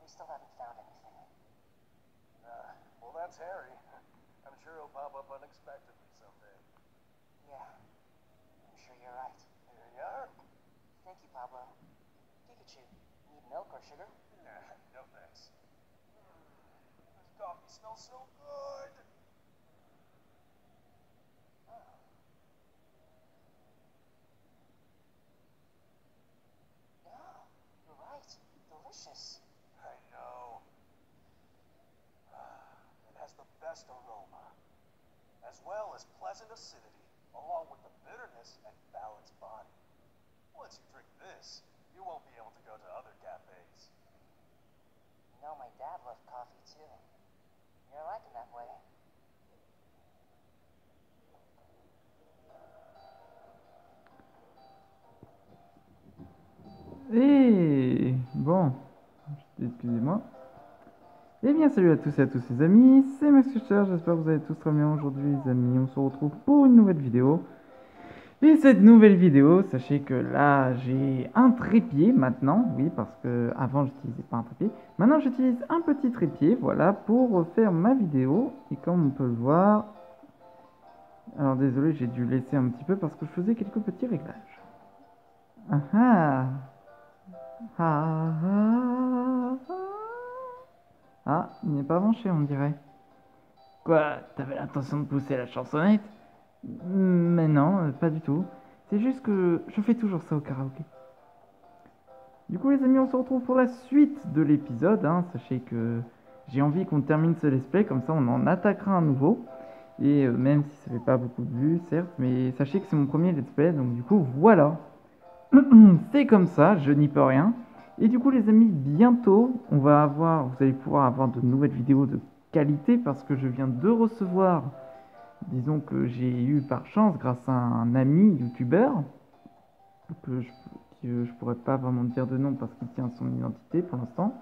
we still haven't found anything. Well, that's Harry. I'm sure he'll pop up unexpectedly someday. Yeah, I'm sure you're right. Here you are. Thank you, Pablo. Pikachu, need milk or sugar? No thanks. This coffee smells so good. Yeah, you're right. Delicious. I know. It has the best aroma, as well as pleasant acidity, along with the bitterness and balanced body. Once you drink this, you won't be able to go to other cafes. You know, my dad loved coffee too. You're like him that way. Et bon, excusez-moi. Eh bien salut à tous et à tous les amis, c'est Max Fischer, j'espère que vous allez tous très bien aujourd'hui les amis, on se retrouve pour une nouvelle vidéo. Et cette nouvelle vidéo, sachez que là j'ai un trépied maintenant, oui parce que avant j'utilisais pas un trépied. Maintenant j'utilise un petit trépied, voilà, pour faire ma vidéo. Et comme on peut le voir, alors désolé j'ai dû laisser un petit peu parce que je faisais quelques petits réglages. Ah ah. Ah, ah, ah. Ah, il n'est pas branché, on dirait. Quoi, t'avais l'intention de pousser la chansonnette? Mais non, pas du tout. C'est juste que je fais toujours ça au karaoké. Du coup, les amis, on se retrouve pour la suite de l'épisode. Hein. Sachez que j'ai envie qu'on termine ce let's play, comme ça on en attaquera un nouveau. Et même si ça fait pas beaucoup de vues, certes, mais sachez que c'est mon premier let's play, donc du coup, voilà. C'est comme ça, je n'y peux rien. Et du coup les amis, bientôt vous allez pouvoir avoir de nouvelles vidéos de qualité parce que je viens de recevoir, disons que j'ai eu par chance grâce à un ami youtubeur que je pourrais pas vraiment dire de nom parce qu'il tient son identité pour l'instant.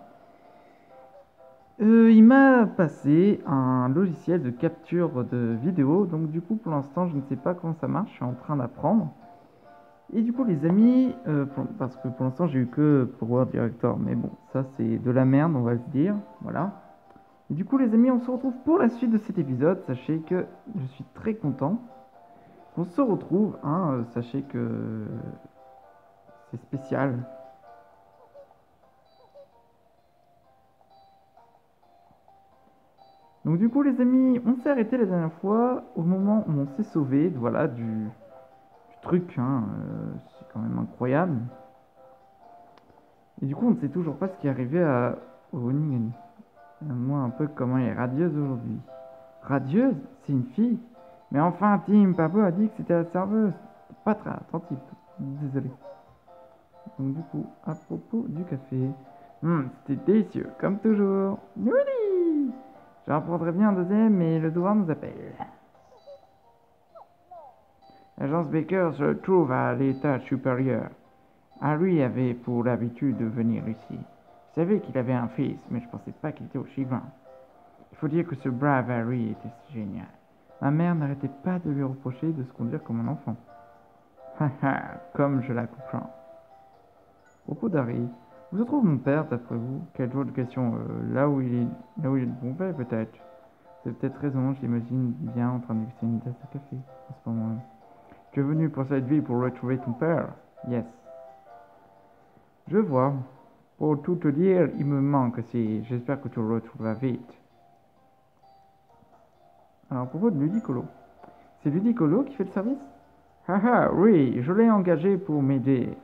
Il m'a passé un logiciel de capture de vidéo, donc du coup pour l'instant je ne sais pas comment ça marche, je suis en train d'apprendre. Et du coup les amis, parce que pour l'instant j'ai eu que Power Director, mais bon ça c'est de la merde on va se dire, voilà. Et du coup les amis on se retrouve pour la suite de cet épisode, sachez que je suis très content qu'on se retrouve, hein, sachez que c'est spécial. Donc du coup les amis, on s'est arrêté la dernière fois au moment où on s'est sauvé, voilà, du truc, hein, c'est quand même incroyable. Et du coup on ne sait toujours pas ce qui est arrivé à Onigen. Moi un peu comment elle est radieuse aujourd'hui. Radieuse? C'est une fille? Mais enfin Tim, Pablo a dit que c'était la serveuse. Pas très attentif, désolé. Donc du coup, à propos du café, c'était délicieux, comme toujours. Oui, j'en prendrais bien un deuxième, mais le devoir nous appelle. L'agence Baker se trouve à l'étage supérieur. Harry avait pour l'habitude de venir ici. Je savais qu'il avait un fils, mais je pensais pas qu'il était aussi grand. Il faut dire que ce brave Harry était génial. Ma mère n'arrêtait pas de lui reprocher de se conduire comme un enfant. Haha, comme je la comprends. À propos d'Harry, où se trouve mon père, d'après vous? Quelle drôle de question. Là où il est de mon père, peut-être. Vous avez peut-être raison, je l'imagine bien en train de déguster une tasse de café en ce moment. Tu es venu pour cette ville pour retrouver ton père? Yes. Je vois. Pour tout te dire, il me manque aussi. J'espère que tu le retrouveras vite. Alors, à propos de Ludicolo. C'est Ludicolo qui fait le service? Haha, oui, je l'ai engagé pour m'aider.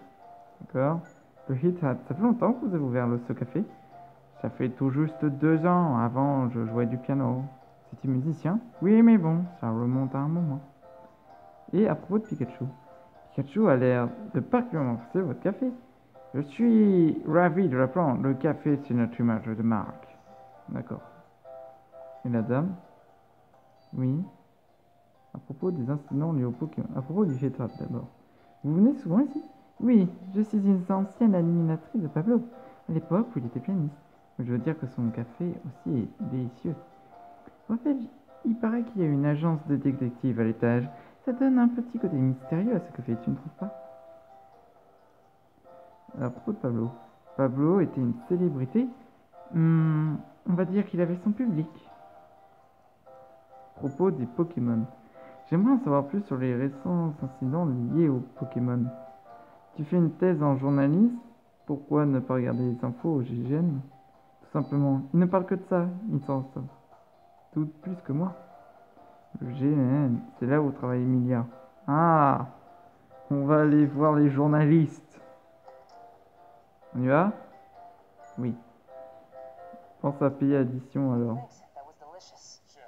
D'accord. Le Hit Hat, ça fait longtemps que vous avez ouvert ce café? Ça fait tout juste 2 ans. Avant, je jouais du piano. C'était musicien? Oui, mais bon, ça remonte à un moment. Et à propos de Pikachu. Pikachu a l'air de particulièrement apprécier votre café. Je suis ravi de l'apprendre. Le café, c'est notre image de marque. D'accord. Et la dame? Oui. À propos des incidents liés au Pokémon. À propos du G-Trap d'abord. Vous venez souvent ici? Oui, je suis une ancienne animatrice de Pablo. À l'époque où il était pianiste. Je veux dire que son café aussi est délicieux. En fait, il paraît qu'il y a une agence de détectives à l'étage. Ça donne un petit côté mystérieux à ce café, tu ne trouves pas? À propos de Pablo. Pablo était une célébrité. On va dire qu'il avait son public. À propos des Pokémon. J'aimerais en savoir plus sur les récents incidents liés aux Pokémon. Tu fais une thèse en journalisme? Pourquoi ne pas regarder les infos au GGN? Tout simplement, ils ne parlent que de ça, ils s'en savent tout plus que moi. Le GGN, c'est là où travaille Emilia. Ah, on va aller voir les journalistes. On y va? Oui. Pense à payer addition alors. Thanks, that was delicious. Sure.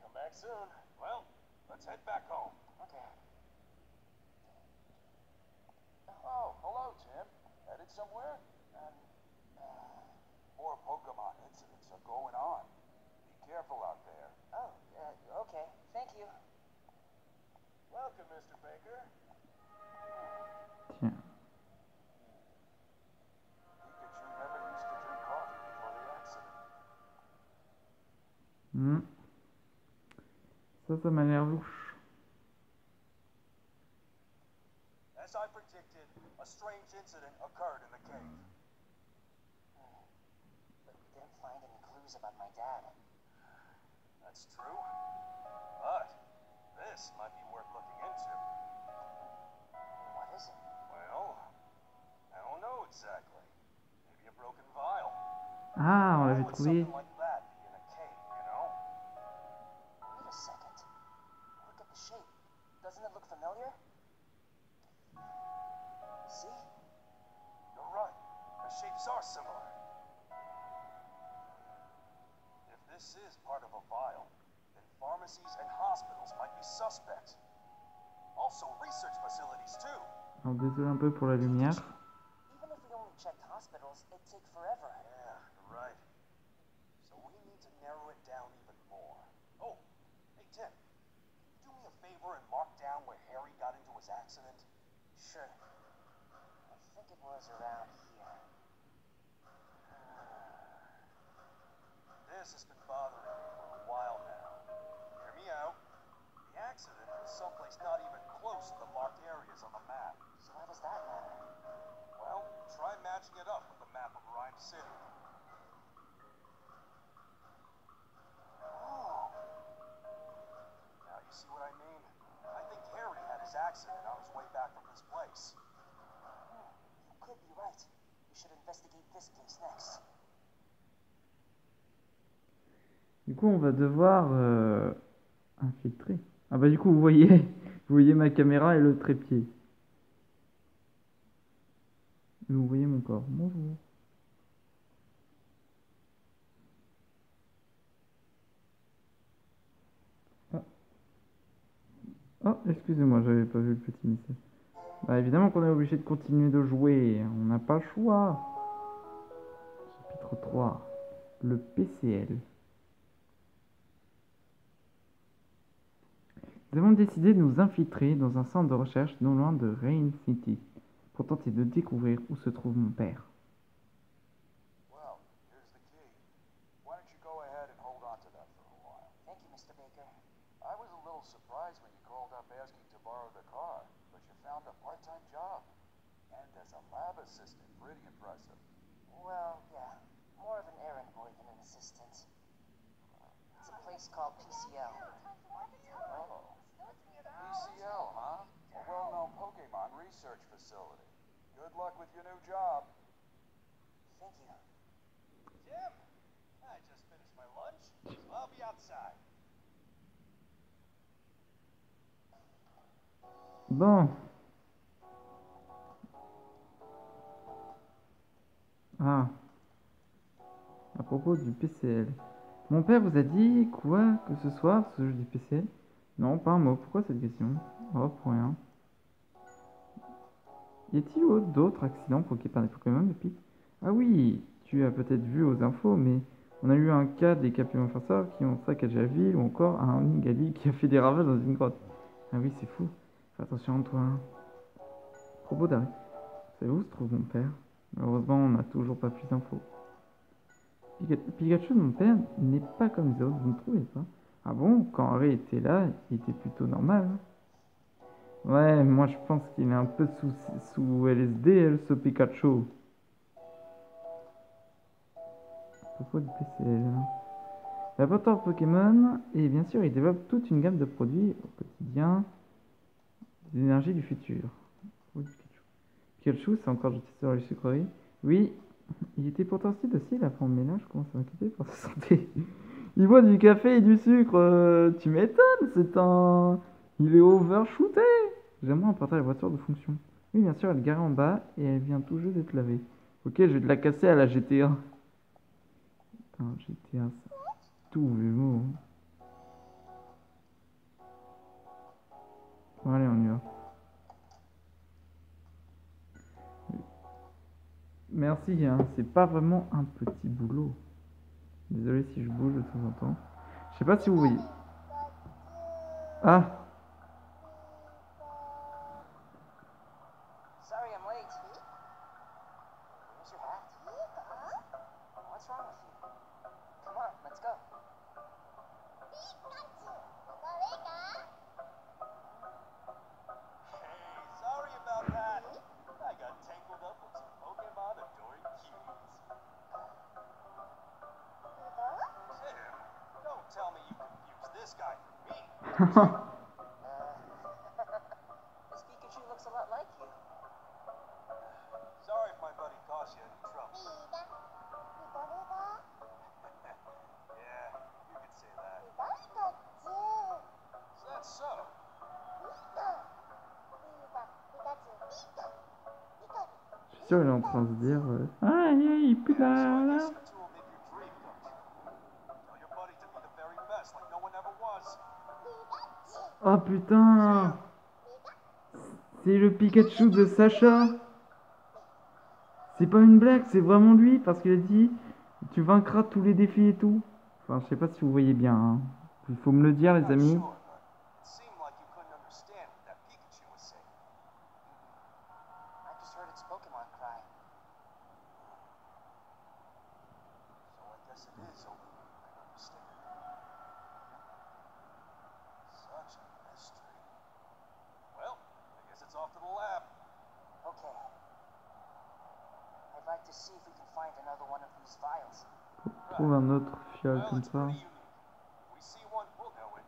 Come back soon. Well, let's head back home. Okay. Oh, hello, Tim. Headed somewhere? More Pokemon incidents are going on. Be careful out there. Oh, okay. Thank you. Welcome, Mr. Baker. Tiens. Pikachu never used to drink coffee before the accident. Ça m'a l'air louche. As I predicted, a strange incident occurred in the cave. But we didn't find any clues about my dad. That's true. But this might be worth looking into. What is it? Well, I don't know exactly. Maybe a broken vial. Ah, on Why l'avait would trouvé. something like that be in a cave, you know? Wait a second. Look at the shape. Doesn't it look familiar? See? You're right. The shapes are similar. If this is part of a vial, then pharmacies and hospitals might be suspects. Also, research facilities too. Alors désolé un peu pour la lumière. Even if we only checked hospitals, it'd take forever. Yeah, you're right. So we need to narrow it down even more. Oh, hey Tim, do me a favor and mark down where Harry got into his accident? Sure. I think it was around here. This has been bothering me for a while now. Hear me out. The accident was someplace not even close to the marked areas on the map. So why does that matter? Well, try matching it up with the map of Rhyme City. Oh, Now you see what I mean? I think Harry had his accident on his way back from this place. you could be right. We should investigate this place next. Du coup, on va devoir infiltrer. Ah bah du coup, vous voyez ma caméra et le trépied. Et vous voyez mon corps. Bonjour. Ah. Oh, excusez-moi, j'avais pas vu le petit message. Bah évidemment qu'on est obligé de continuer de jouer. On n'a pas le choix. Chapitre 3. Le PCL. Nous avons décidé de nous infiltrer dans un centre de recherche non loin de Rain City pour tenter de découvrir où se trouve mon père. Well, here's the key. Why don't you go ahead and hold on to that for a while? Thank you, Mr. Baker. I was a little surprised when you called up asking to borrow the car, but you found a part-time job. And as a lab assistant, pretty impressive. Well, yeah. More of an errand boy than an assistant. It's a place called PCL. Oh. PCL, huh? A well-known Pokemon research facility. Good luck with your new job. Thank you. Jim, I just finished my lunch, so I'll be outside. Bon. Ah. À propos du PCL. Mon père vous a dit quoi que ce soir, ce jeu du PCL? Non, pas un mot. Pourquoi cette question? Oh, pour rien. Y a-t-il eu d'autres accidents provoqués par des Pokémon depuis? Ah oui, tu as peut-être vu aux infos, mais on a eu un cas des Capillons farceurs qui ont saccagé la ville, ou encore un Nigali qui a fait des ravages dans une grotte. Ah oui, c'est fou. Fais attention à toi. Propos d'arrêt. Savez-vous où se trouve mon père? Malheureusement, on n'a toujours pas plus d'infos. Pikachu de mon père n'est pas comme les autres, vous ne trouvez pas? Ah bon? Quand Harry était là, il était plutôt normal. Hein. Ouais, moi je pense qu'il est un peu sous LSD, ce Pikachu. propos du PCL. Laboratoire Pokémon, et bien sûr, il développe toute une gamme de produits au quotidien des énergies du futur. Oui, Pikachu, c'est encore jeté sur les sucreries. Oui, il était pourtant si docile avant, mais là, je commence à m'inquiéter pour sa santé. Il boit du café et du sucre, tu m'étonnes, c'est un... Il est overshooté. J'aimerais emporter la voiture de fonction. Oui, bien sûr, elle est garée en bas et elle vient tout juste d'être lavée. Ok, je vais te la casser à la GTA. Putain, GTA, ça... Tout, mais bon. Bon, allez, on y va. Merci, hein, c'est pas vraiment un petit boulot. Désolé si je bouge de temps en temps. Je sais pas si vous voyez. Ah, Sorry I'm late. Where's your hat? What's wrong with you? Come on, let's go. Hey, sorry about that. I got tangled up with some Pokemon adoring cuties. Tim, don't tell me you confused this guy for me. This Pikachu looks a lot like you. Sorry if my buddy caused you any trouble. Yeah, you could say that. Is that so? je suis sûr qu'il est en train de se dire... Aïe, aïe, il pue Yeah, so I là. guess you two will make your dream come true. Tell your buddy to be the very best, like no one ever was. Oh putain, c'est le Pikachu de Sacha. C'est pas une blague, c'est vraiment lui parce qu'il a dit tu vaincras tous les défis et tout. Enfin, je sais pas si vous voyez bien, hein. Il faut me le dire, les Not amis. sure, but it seemed like you couldn't understand what that Pikachu was saying. I just heard its Pokemon cry. So I guess it is only you who can understand. Such a mystery. Well, I guess it's off to the lab. Okay. I'd like to see if we can find another one of these files. Trouve un autre fiole Well, comme it's ça. pretty unique. If we see one, we'll know it.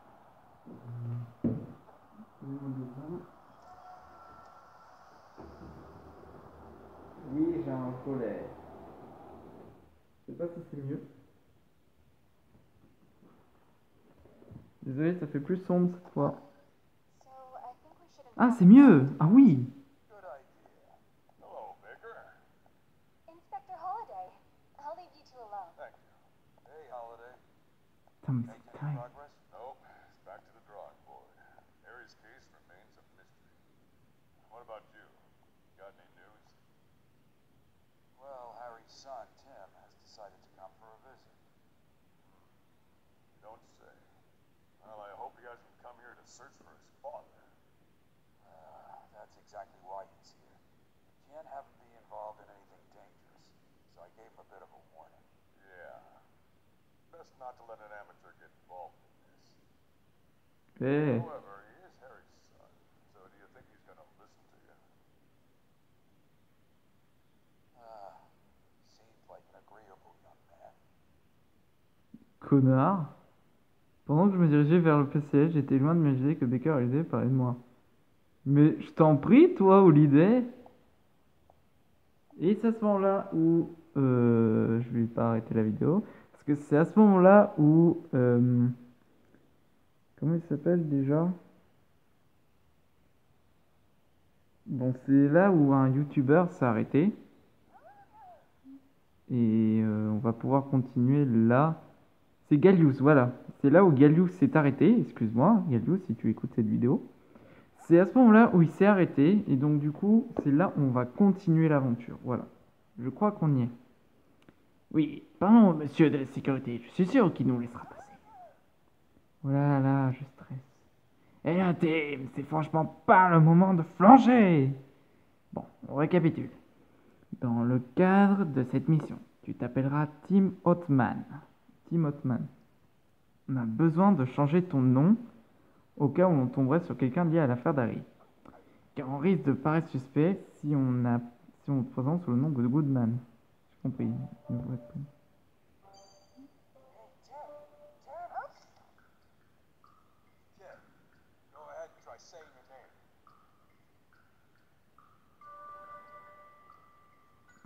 Oui, j'ai un collet. Je sais pas si c'est mieux. Désolé, ça fait plus sombre cette fois. Ah, c'est mieux. Ah oui. Good idea. Hello, Baker. Inspector Holiday, I'll leave you two alone. Thank you. Hey, Holiday. Putain, mais Make c'est any dingue. progress? Nope. It's back to the drawing board. Harry's case remains a mystery. What about you? Got any news? Well, Harry's son, Tim, has decided to come for a visit. You don't say. Well, I hope he hasn't come here to search for his father. That's exactly why he's here. We can't have him be involved in anything dangerous, so I gave him a bit of a warning. Yeah. Best not to let an amateur get involved in this. Eh. However, he is Harry's son, so do you think he's gonna listen to you? Seems like an agreeable young man. Connard. Pendant que je me dirigeais vers le PCL, j'étais loin de m'imaginer que Baker et Holiday parlaient de moi. Mais je t'en prie, toi, Holiday. Et c'est à ce moment-là où... je vais pas arrêter la vidéo. Parce que c'est à ce moment-là où... comment il s'appelle déjà? Bon, c'est là où un YouTuber s'est arrêté. Et on va pouvoir continuer là. C'est Gallius, voilà. C'est là où Gallius s'est arrêté. Excuse-moi, Gallius, si tu écoutes cette vidéo. C'est à ce moment-là où il s'est arrêté. Et donc, du coup, c'est là où on va continuer l'aventure. Voilà. Je crois qu'on y est. Oui, pardon, monsieur de la sécurité. Je suis sûr qu'il nous laissera passer. Voilà, là, je stresse. Eh bien, Tim, c'est franchement pas le moment de flancher. Bon, on récapitule. Dans le cadre de cette mission, tu t'appelleras Tim Ottman. Tim Ottman. On a besoin de changer ton nom au cas où on tomberait sur quelqu'un lié à l'affaire d'Harry. Car on risque de paraître suspect si on te présente sous le nom de Goodman. J'ai compris.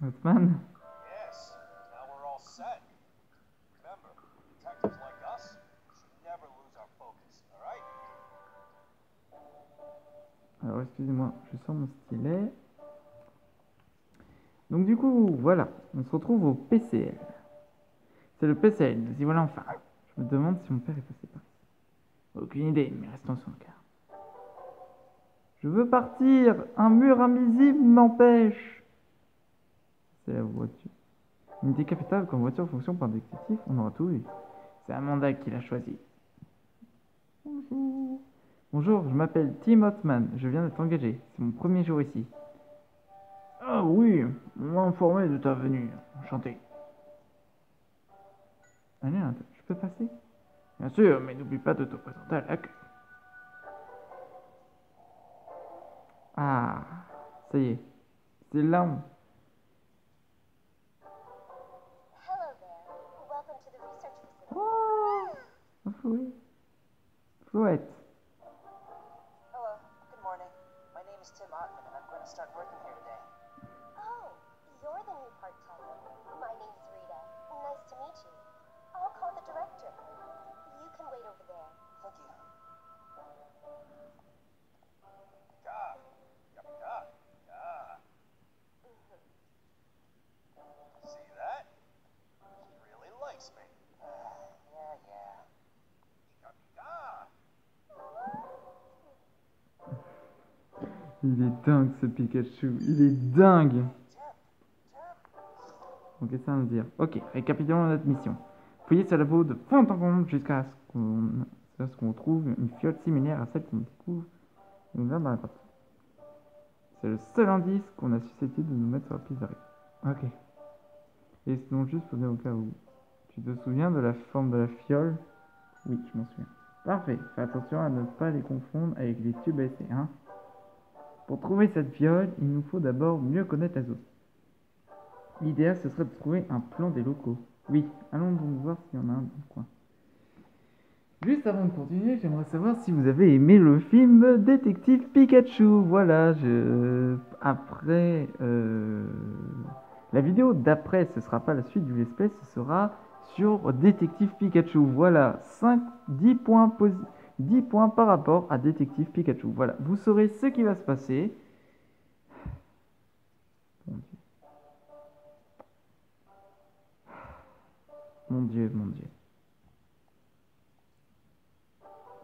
Hotman? Yes, now we're all set. Remember, detectives like us should never lose our focus, alright? Alors excusez-moi, je sors mon stylet. Donc du coup, voilà, on se retrouve au PCL. C'est le PCL, nous y voilà enfin. Je me demande si mon père est passé par ici. Aucune idée, mais restons sur le cas. Je veux partir, un mur invisible m'empêche. C'est la voiture. Une décapotable comme voiture fonctionne par détective, on aura tout vu. C'est Amanda qui l'a choisi. Bonjour. Bonjour, je m'appelle Tim Hotman, je viens d'être engagé. C'est mon premier jour ici. Ah oui, on m'a informé de ta venue. Enchanté. Allez, je peux passer? Bien sûr, mais n'oublie pas de te présenter à l'accueil. Ah, ça y est. C'est là. Hello there. Welcome to the research facility. Oh, oui. Fouette. Hello, good morning. My name is Tim Ottman, and I'm going to start working here today. Oh, you're the new part-timer. My name's Rita. Nice to meet you. I'll call the director. You can wait over there. Thank you. God, God, God. See that? He really likes me. Yeah. God. Il est dingue ce Pikachu. Il est dingue. Donc qu'est-ce que ça veut dire? Ok, récapitulons notre mission. Fouiller ce labo de fond en comble jusqu'à ce qu'on trouve une fiole similaire à celle qu'on découvre dans la partie. C'est le seul indice qu'on a susceptible de nous mettre sur la piste d'arrêt. Ok. Et sinon, juste pour dire au cas où. Tu te souviens de la forme de la fiole? Oui, je m'en souviens. Parfait. Fais attention à ne pas les confondre avec les tubes à essai, hein. Pour trouver cette fiole, il nous faut d'abord mieux connaître la zone. L'idéal, ce serait de trouver un plan des locaux. Oui, allons donc voir s'il y en a un dans le coin. Juste avant de continuer, j'aimerais savoir si vous avez aimé le film Détective Pikachu. Voilà, après la vidéo d'après, ce sera pas la suite du let's play, ce sera sur Détective Pikachu. Voilà, 10 points par rapport à Détective Pikachu. Voilà, vous saurez ce qui va se passer. Mon Dieu, mon Dieu.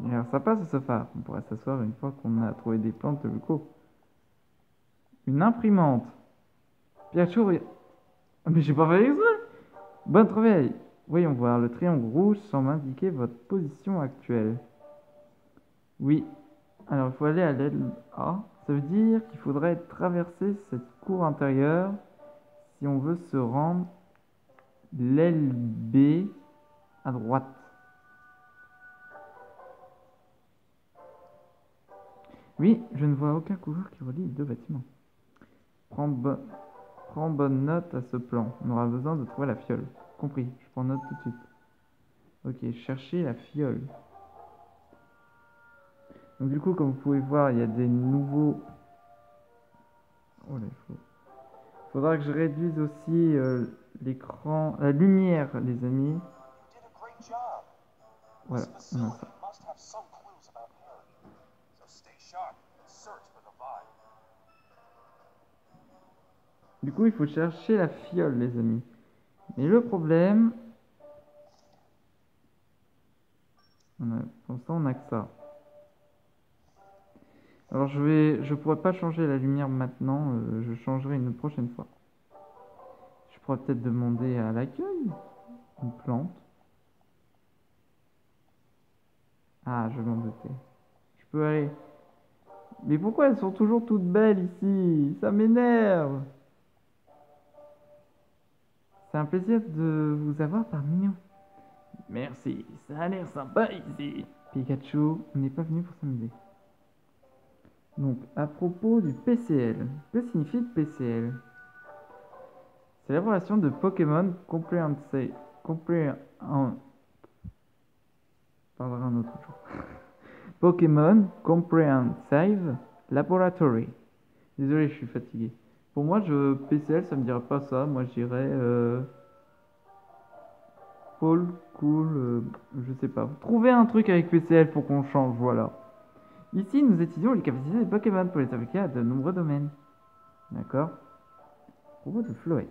Il a l'air sympa ce sofa. On pourra s'asseoir une fois qu'on a trouvé des plantes locaux. Une imprimante. Pikachu, mais j'ai pas fait exprès. Bonne réveil. Voyons voir, le triangle rouge semble indiquer votre position actuelle. Oui. Alors il faut aller à l'aile A. Ça veut dire qu'il faudrait traverser cette cour intérieure si on veut se rendre l'aile B à droite. Oui, je ne vois aucun couloir qui relie les deux bâtiments. Prends bonne note à ce plan. On aura besoin de trouver la fiole. Compris, je prends note tout de suite. Ok, chercher la fiole. Donc du coup, comme vous pouvez voir, il y a des nouveaux... Oh là, il faudra que je réduise aussi l'écran, la lumière, les amis. Voilà, on a ça. Du coup, il faut chercher la fiole, les amis. Mais le problème... pour l'instant, on n'a que ça. Alors, je pourrais pas changer la lumière maintenant. Je changerai une prochaine fois. Je pourrais peut-être demander à l'accueil une plante. Ah, je m'en doutais. Je peux aller... Mais pourquoi elles sont toujours toutes belles ici? Ça m'énerve. C'est un plaisir de vous avoir parmi nous. Merci, ça a l'air sympa ici. Pikachu, on n'est pas venu pour s'amuser. Donc, à propos du PCL. Que signifie le PCL? C'est l'élaboration de Pokémon Comprehensive. Parlera un autre jour. Pokémon Comprehensive Laboratory. Désolé, je suis fatigué. Pour moi, PCL, ça me dirait pas ça. Moi, je dirais Paul, cool, je sais pas. Trouvez un truc avec PCL pour qu'on change, voilà. Ici, nous étudions les capacités des Pokémon pour les appliquer à de nombreux domaines. D'accord. À propos de Floette.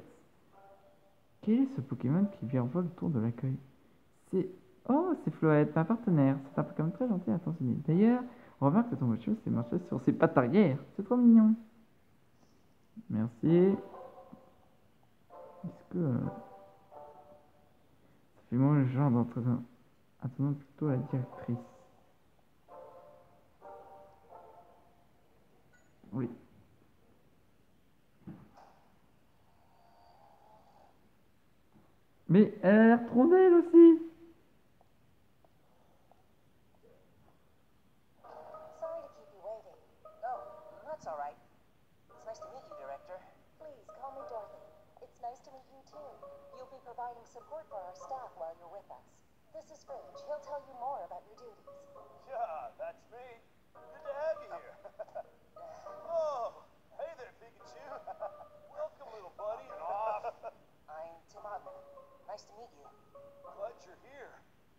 Quel est ce Pokémon qui virevolte autour de l'accueil? C'est... Oh, c'est Floette, ma partenaire. C'est un Pokémon très gentil et attentionné. D'ailleurs, on remarque que ton voiture s'est marché sur ses pattes arrière. C'est trop mignon. Merci. Est-ce que... ça fait moi le genre d'entraînement. Attendons plutôt la directrice. Oui. Mais elle a l'air trop belle aussi. Sorry to keep you waiting. Oh, that's all right. It's nice to meet you, Director. Please call me Dorothy. It's nice to meet you too. You'll be providing support for our staff while you're with us. This is Ridge. He'll tell you more about your duties. Yeah, that's me. Good to have you here. Oh, hey there, Pikachu. Welcome, little buddy. I'm Tim Ogden. Nice to meet you. Glad you're here.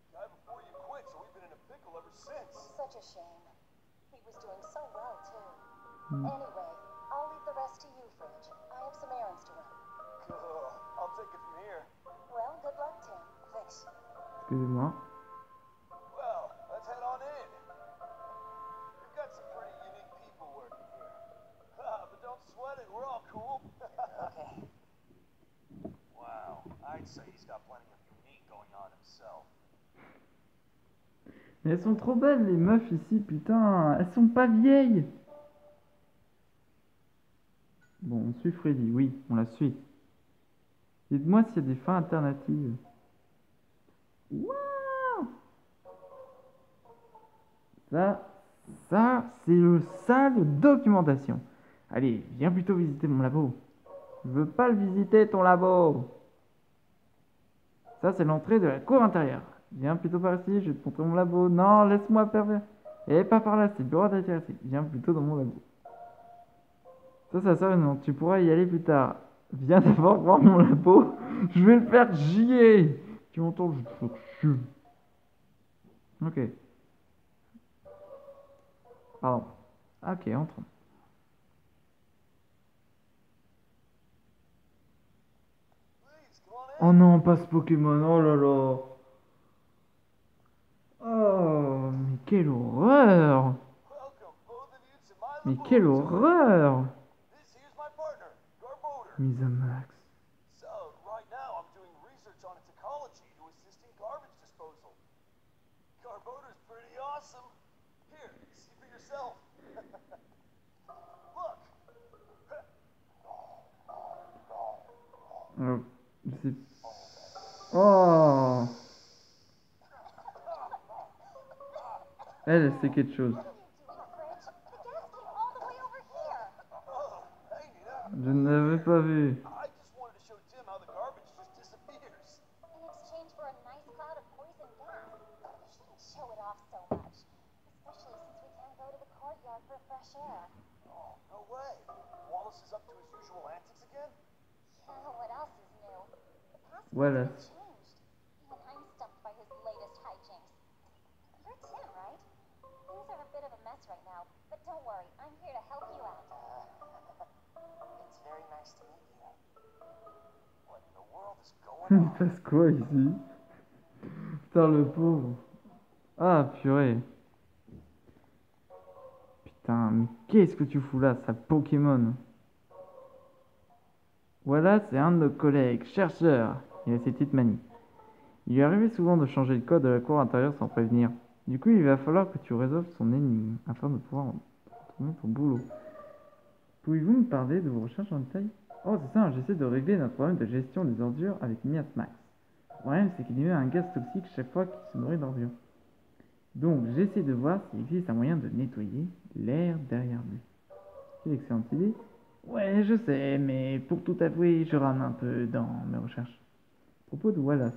Guy before you quit, so we've been in a pickle ever since. Such a shame. He was doing so well too. Anyway, I'll leave the rest to you, Fridge. I have some errands to run. Cool. I'll take it from here. Well, good luck, Tim. Thanks. Excusez-moi. Well, let's head on in. We've got some pretty unique people working here. But don't sweat it, we're all cool. Okay. Wow, I'd say he's got plenty of unique going on himself. Mais elles sont trop belles, les meufs ici, putain. Elles sont pas vieilles. Bon, on suit Freddy, oui, on la suit. Dites-moi s'il y a des fins alternatives. Waouh! Ça, c'est le salle de documentation. Allez, viens plutôt visiter mon labo. Je veux pas le visiter, ton labo. Ça, c'est l'entrée de la cour intérieure. Viens plutôt par ici, je vais te montrer mon labo. Non, laisse-moi pervers. Et pas par là, c'est le bureau d'intéressé. Viens plutôt dans mon labo. Ça sert non, tu pourras y aller plus tard. Viens d'abord voir mon labo. Je vais le faire gier. Tu m'entends, je te fais chier. Ok. Pardon. Ok, entrons. Please, come on in. Oh non, pas ce Pokémon, oh là là. Oh, mais quelle horreur. Welcome, both of you, to my Mais quelle laboratory. horreur. This here's my partner, Garbodor. Mise à max. So, right now I'm doing research on its ecology to assist in garbage disposal. Garbodor's pretty awesome. Here, see for yourself. Look. Je sais. Oh. Elle, c'est quelque chose. What are you doing, Fridge? The gas came all the way over here. Oh, hey, Nina. Je ne l'avais pas vu. I just wanted to show Tim how the garbage just disappears. In exchange for a nice cloud of poison gas. You shouldn't show it off so much. Especially since we can't go to the courtyard for fresh air. Oh, no way. Wallace is up to his usual antics again? Yeah, what else is new? The past Voilà. has changed. And I'm stumped by his latest hijinks. You're Tim, right? Things are a bit of a mess right now, but don't worry, I'm here to help you out. It's very nice to meet you. What in the world is going Il on? passe quoi ici? Putain, le pauvre. Ah, purée. Putain, mais qu'est-ce que tu fous là, sale Pokémon? Voilà, c'est un de nos collègues, chercheur. Il a ses petites manies. Il lui arrivait souvent de changer le code de la cour intérieure sans prévenir. Du coup, il va falloir que tu résolves son énigme afin de pouvoir retrouver ton boulot. Pouvez-vous me parler de vos recherches en détail? Oh, c'est ça, j'essaie de régler notre problème de gestion des ordures avec Miasmax. Le problème, c'est qu'il émet un gaz toxique chaque fois qu'il se nourrit d'ordures. Donc, j'essaie de voir s'il existe un moyen de nettoyer l'air derrière lui. Quelle excellente idée. Ouais, je sais, mais pour tout avouer, je rame un peu dans mes recherches. À propos de Wallace.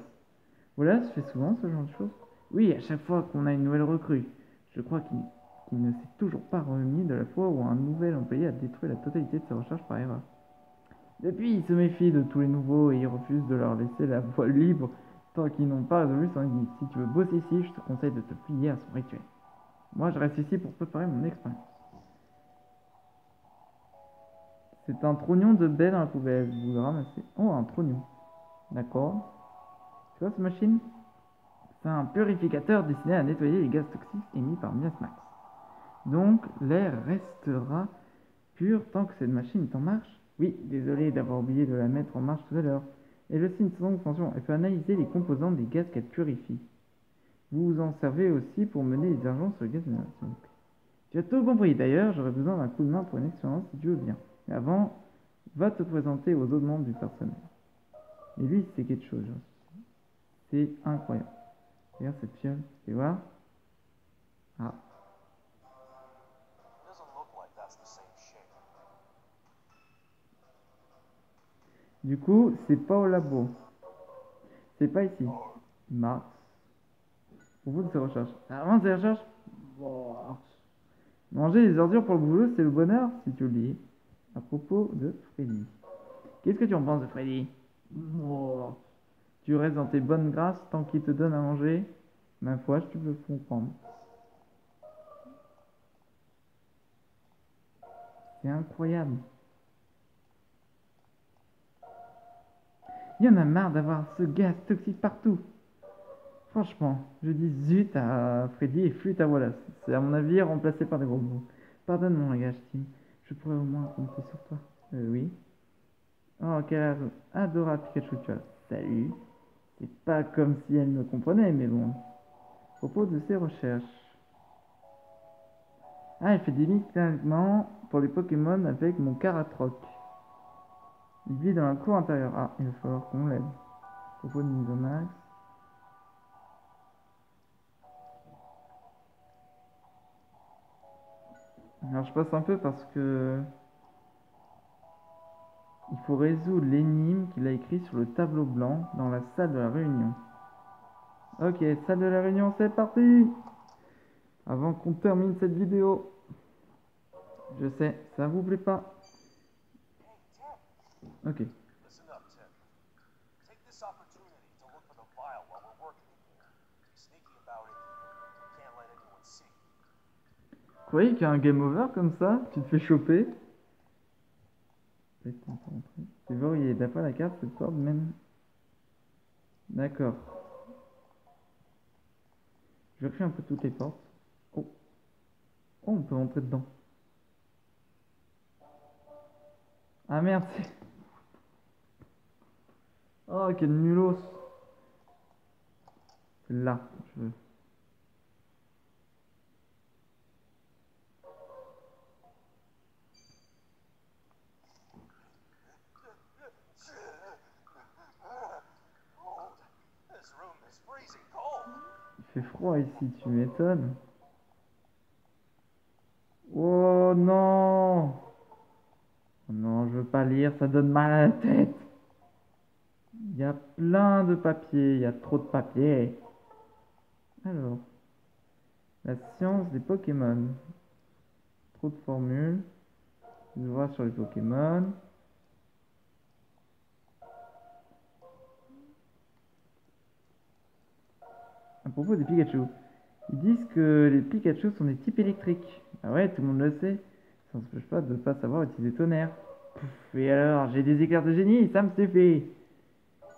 Wallace fait souvent ce genre de choses? Oui, à chaque fois qu'on a une nouvelle recrue. Je crois qu'il ne s'est toujours pas remis de la fois où un nouvel employé a détruit la totalité de ses recherches par erreur. Depuis, il se méfie de tous les nouveaux et il refuse de leur laisser la voie libre tant qu'ils n'ont pas résolu son énigme. Si tu veux bosser ici, je te conseille de te plier à son rituel. Moi, je reste ici pour préparer mon expérience. C'est un trognon de baie dans la poubelle. Vous le ramassez. Oh, un trognon. D'accord. Tu vois cette machine? C'est un purificateur destiné à nettoyer les gaz toxiques émis par Miasmax. Donc, l'air restera pur tant que cette machine est en marche. Oui, désolé d'avoir oublié de la mettre en marche tout à l'heure. Elle a aussi une longue fonction. Elle peut analyser les composants des gaz qu'elle purifie. Vous vous en servez aussi pour mener les urgences sur le gaz d'inhalation. Tu as tout compris. D'ailleurs, j'aurais besoin d'un coup de main pour une expérience si tu veux bien. Mais avant, va te présenter aux autres membres du personnel. Et lui, c'est quelque chose. C'est incroyable. Regarde cette fiole. Tu vois? Ah. It doesn't look like that's the same shape. Du coup, c'est pas au labo. C'est pas ici. Mars. Pour vous de ces recherches. Avant ces recherches, bon. Manger les ordures pour le boulot, c'est le bonheur, si tu le dis. À propos de Freddy. Qu'est-ce que tu en penses de Freddy? Bon. Tu restes dans tes bonnes grâces tant qu'il te donne à manger. Ma foi, tu peux comprendre. C'est incroyable. Il y en a marre d'avoir ce gaz toxique partout. Franchement, je dis zut à Freddy et flûte à Wallace. C'est à mon avis remplacé par des gros mots. Pardonne mon langage, Tim. Je pourrais au moins compter sur toi. Oui. Oh, quel adorable Pikachu tu as. Salut. C'est pas comme si elle me comprenait, mais bon. À propos de ses recherches. Ah, elle fait des médicaments pour les Pokémon avec mon Karatroc. Il vit dans la cour intérieure. Ah, il va falloir qu'on l'aide. À propos de Nidomax. Alors je passe un peu parce que il faut résoudre l'énigme qu'il a écrit sur le tableau blanc dans la salle de la réunion. Ok, salle de la réunion, c'est parti! Avant qu'on termine cette vidéo. Je sais, ça vous plaît pas. Hey, Tim. Ok. Listen up, Tim. Take this opportunity to look for the vial while we're working in here. Be sneaky about it. Can't let anyone see. Vous croyez qu'il y a un game over comme ça? Tu te fais choper? C'est verrouillé. D'après la carte, cette porte mène. D'accord. Je refais un peu toutes les portes. Oh. Oh, on peut rentrer dedans. Ah merde, c'est... Oh, quel nulos. C'est là, je veux. Cold. This room is freezing cold. Il fait froid ici, tu m'étonnes. Oh non! Oh non, je veux pas lire, ça donne mal à la tête. Il y a plein de papiers, il y a trop de papiers. Alors, la science des Pokémon. Trop de formules. Des ouvrages sur les Pokémon. À propos des Pikachu, ils disent que les Pikachu sont des types électriques. Ah ouais, tout le monde le sait. Ça ne s'empêche pas de ne pas savoir utiliser tonnerre. Pouf, et alors, j'ai des éclairs de génie, ça me suffit.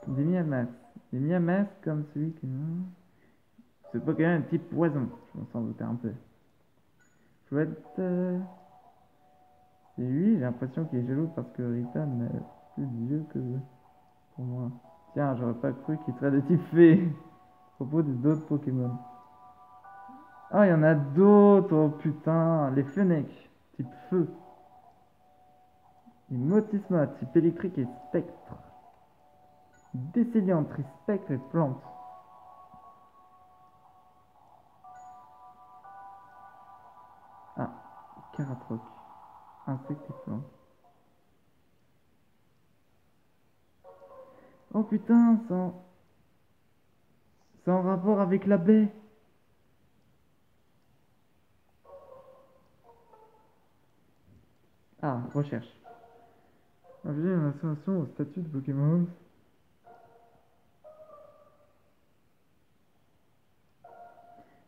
Des Miamax. Des Miamax comme celui que... Ce Pokémon est type poison. Je m'en s'en doutais un peu. Chouette. C'est lui, j'ai l'impression qu'il est jaloux parce que Ritan est plus vieux que pour moi. Tiens, j'aurais pas cru qu'il serait de type fée. À propos des d'autres Pokémon. Ah, il y en a d'autres, oh putain. Les Fennec, type feu. Les Motisma, type électrique et spectre. Décéliant, spectre et plante. Ah, Karatroc. Insecte et plante. Oh putain, c'est en rapport avec la baie. Ah, recherche. Ajouter une information au statut de Pokémon.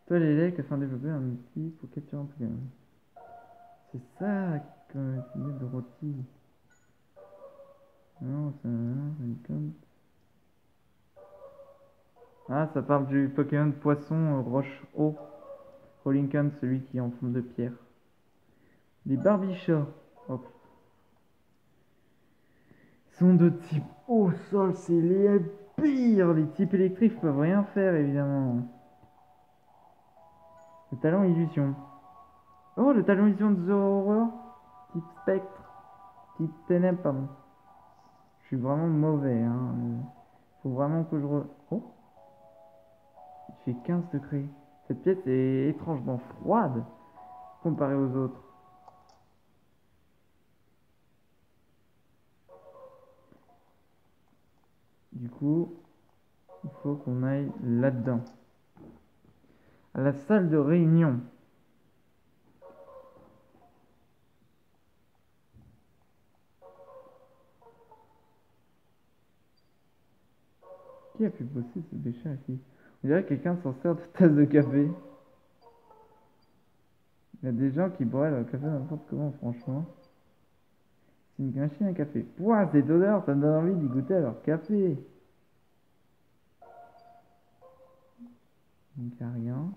Toi les legs afin de développer un outil pour capturer un Pokémon. C'est ça qu'on a utilisé de rôti. Non, c'est un Rincon. Ah, ça parle du Pokémon poisson roche-eau. Rollingham, celui qui est en forme de pierre. Les Barbichas. Hop. Sont de type eau, sol, c'est les pires. Les types électriques peuvent rien faire, évidemment. Le talent illusion. Oh, le talent illusion de The Horror. Type spectre. Type ténèbres, pardon. Je suis vraiment mauvais, hein. Faut vraiment que je Oh. Il fait 15 degrés. Cette pièce est étrangement froide comparée aux autres. Du coup, il faut qu'on aille là-dedans. À la salle de réunion. Qui a pu bosser ce bécher ici? On dirait que quelqu'un s'en sert de tasse de café. Il y a des gens qui boivent le café n'importe comment, franchement. C'est une machine à café. Pouah, cette odeur, ça me donne envie d'y goûter à leur café. Donc, il n'y a rien.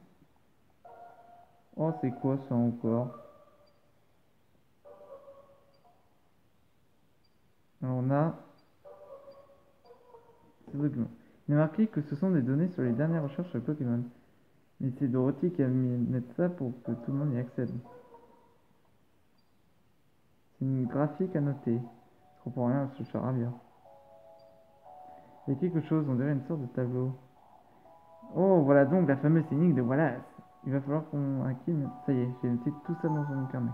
Oh, c'est quoi ça encore? Alors, on a ce document. Il est marqué que ce sont des données sur les dernières recherches sur les Pokémon. Mais c'est Dorothy qui a mis ça pour que tout le monde y accède. C'est une graphique à noter. Je comprends rien, je fera bien. Il y a quelque chose, on dirait une sorte de tableau. Oh, voilà donc la fameuse énigme de Wallace. Il va falloir qu'on... Ça y est, j'ai noté tout ça dans un carnet.